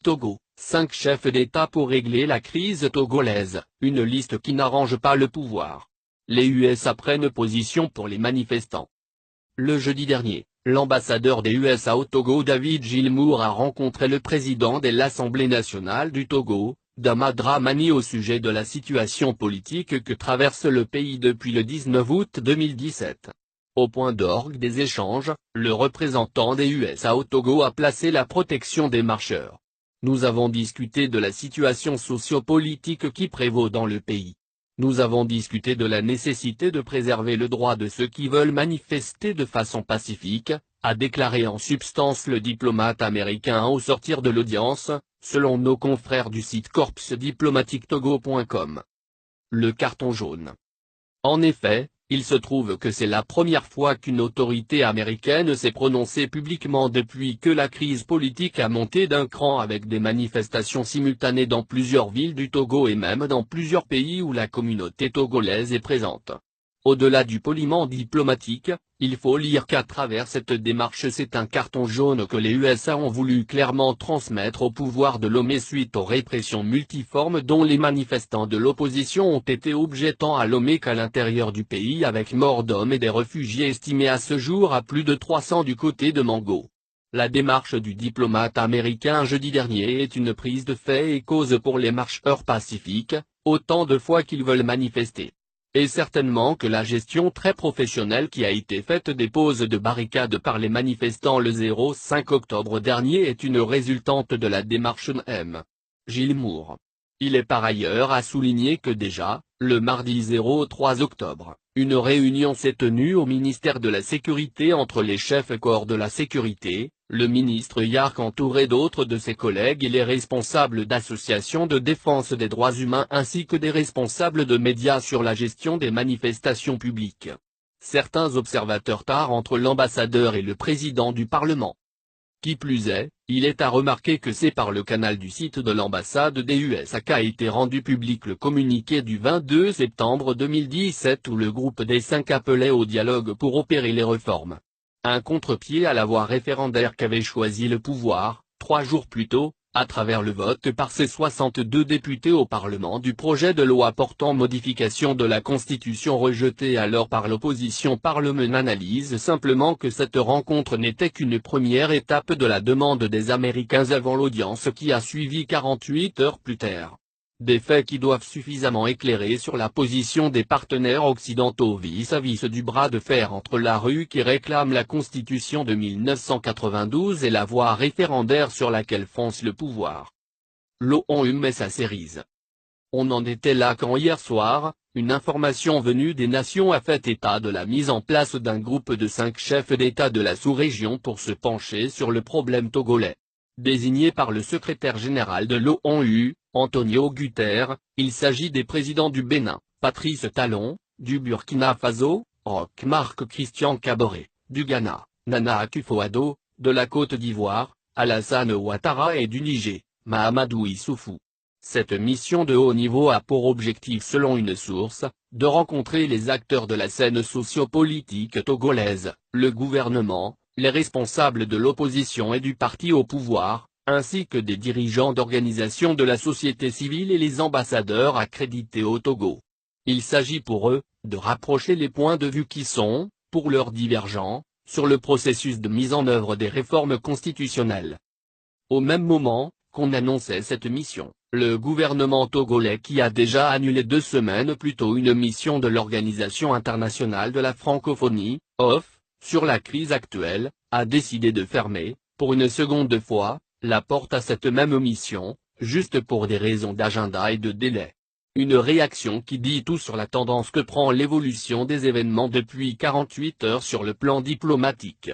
Togo, 5 chefs d'État pour régler la crise togolaise, une liste qui n'arrange pas le pouvoir. Les USA prennent position pour les manifestants. Le jeudi dernier, l'ambassadeur des USA au Togo David Gilmour a rencontré le président de l'Assemblée nationale du Togo, Dama Dramani au sujet de la situation politique que traverse le pays depuis le 19 août 2017. Au point d'orgue des échanges, le représentant des USA au Togo a placé la protection des marcheurs. Nous avons discuté de la situation socio-politique qui prévaut dans le pays. Nous avons discuté de la nécessité de préserver le droit de ceux qui veulent manifester de façon pacifique, a déclaré en substance le diplomate américain au sortir de l'audience, selon nos confrères du site corpsdiplomatictogo.com. Le carton jaune. En effet, il se trouve que c'est la première fois qu'une autorité américaine s'est prononcée publiquement depuis que la crise politique a monté d'un cran avec des manifestations simultanées dans plusieurs villes du Togo et même dans plusieurs pays où la communauté togolaise est présente. Au-delà du poliment diplomatique, il faut lire qu'à travers cette démarche c'est un carton jaune que les USA ont voulu clairement transmettre au pouvoir de Lomé suite aux répressions multiformes dont les manifestants de l'opposition ont été objets tant à Lomé qu'à l'intérieur du pays avec mort d'hommes et des réfugiés estimés à ce jour à plus de 300 du côté de Mango. La démarche du diplomate américain jeudi dernier est une prise de fait et cause pour les marcheurs pacifiques, autant de fois qu'ils veulent manifester. Et certainement que la gestion très professionnelle qui a été faite des poses de barricades par les manifestants le 5 octobre dernier est une résultante de la démarche M. Gilmour. Il est par ailleurs à souligner que déjà, le mardi 3 octobre, une réunion s'est tenue au ministère de la Sécurité entre les chefs corps de la sécurité, le ministre Yark entouré d'autres de ses collègues et les responsables d'associations de défense des droits humains ainsi que des responsables de médias sur la gestion des manifestations publiques. Certains observateurs tarent entre l'ambassadeur et le président du Parlement. Qui plus est, il est à remarquer que c'est par le canal du site de l'ambassade des USA qu'a été rendu public le communiqué du 22 septembre 2017 où le groupe des 5 appelait au dialogue pour opérer les réformes. Un contre-pied à la voie référendaire qu'avait choisi le pouvoir, 3 jours plus tôt, à travers le vote par ses 62 députés au Parlement du projet de loi portant modification de la Constitution rejeté alors par l'opposition. Parlement analyse simplement que cette rencontre n'était qu'une première étape de la demande des Américains avant l'audience qui a suivi 48 heures plus tard. Des faits qui doivent suffisamment éclairer sur la position des partenaires occidentaux vis-à-vis du bras de fer entre la rue qui réclame la Constitution de 1992 et la voie référendaire sur laquelle fonce le pouvoir. L'ONU met sa cerise. On en était là quand hier soir, une information venue des nations a fait état de la mise en place d'un groupe de 5 chefs d'État de la sous-région pour se pencher sur le problème togolais. Désigné par le secrétaire général de l'ONU, Antonio Guterres, il s'agit des présidents du Bénin, Patrice Talon, du Burkina Faso, Roch Marc Christian Kaboré, du Ghana, Nana Akufo-Addo, de la Côte d'Ivoire, Alassane Ouattara et du Niger, Mahamadou Issoufou. Cette mission de haut niveau a pour objectif selon une source, de rencontrer les acteurs de la scène socio-politique togolaise, le gouvernement, les responsables de l'opposition et du parti au pouvoir, ainsi que des dirigeants d'organisations de la société civile et les ambassadeurs accrédités au Togo. Il s'agit pour eux, de rapprocher les points de vue qui sont, pour leurs divergents, sur le processus de mise en œuvre des réformes constitutionnelles. Au même moment, qu'on annonçait cette mission, le gouvernement togolais qui a déjà annulé 2 semaines plus tôt une mission de l'Organisation internationale de la francophonie, OFF, sur la crise actuelle, a décidé de fermer, pour une seconde fois, la porte à cette même mission, juste pour des raisons d'agenda et de délai. Une réaction qui dit tout sur la tendance que prend l'évolution des événements depuis 48 heures sur le plan diplomatique.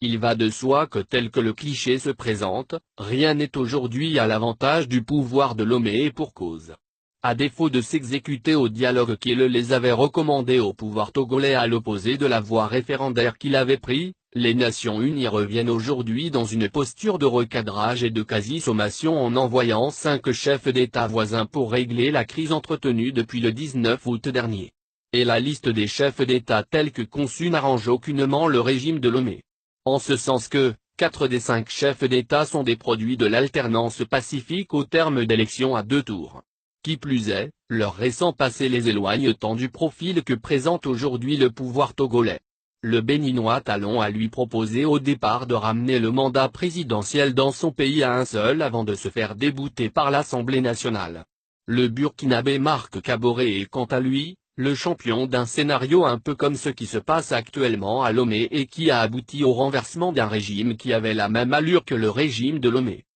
Il va de soi que tel que le cliché se présente, rien n'est aujourd'hui à l'avantage du pouvoir de Lomé et pour cause. À défaut de s'exécuter au dialogue qu'il les avait recommandé au pouvoir togolais à l'opposé de la voie référendaire qu'il avait pris, les Nations Unies reviennent aujourd'hui dans une posture de recadrage et de quasi-sommation en envoyant 5 chefs d'État voisins pour régler la crise entretenue depuis le 19 août dernier. Et la liste des chefs d'État telle que conçue n'arrange aucunement le régime de Lomé. En ce sens que, 4 des 5 chefs d'État sont des produits de l'alternance pacifique au terme d'élections à 2 tours. Qui plus est, leur récent passé les éloigne tant du profil que présente aujourd'hui le pouvoir togolais. Le Béninois Talon a lui proposé au départ de ramener le mandat présidentiel dans son pays à un seul avant de se faire débouter par l'Assemblée nationale. Le Burkinabé Marc Kaboré est quant à lui, le champion d'un scénario un peu comme ce qui se passe actuellement à Lomé et qui a abouti au renversement d'un régime qui avait la même allure que le régime de Lomé.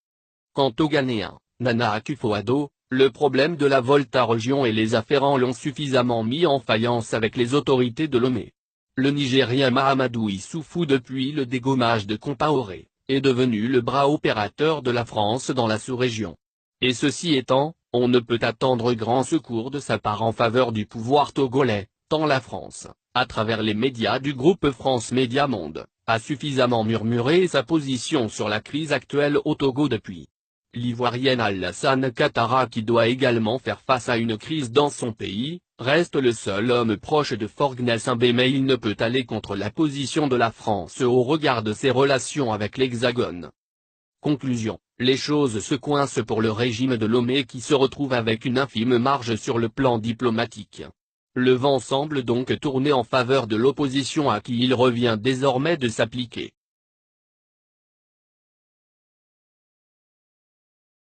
Quant au Ghanéen, Nana Akufo-Addo, le problème de la Volta-Région et les afférents l'ont suffisamment mis en faïence avec les autorités de Lomé. Le Nigérien Mahamadou Issoufou depuis le dégommage de Compaoré, est devenu le bras opérateur de la France dans la sous-région. Et ceci étant, on ne peut attendre grand secours de sa part en faveur du pouvoir togolais, tant la France, à travers les médias du groupe France Média Monde, a suffisamment murmuré sa position sur la crise actuelle au Togo depuis. L'Ivoirienne Alassane Ouattara qui doit également faire face à une crise dans son pays, reste le seul homme proche de Forgnès Simbé mais il ne peut aller contre la position de la France au regard de ses relations avec l'Hexagone. Conclusion, les choses se coincent pour le régime de Lomé qui se retrouve avec une infime marge sur le plan diplomatique. Le vent semble donc tourner en faveur de l'opposition à qui il revient désormais de s'appliquer.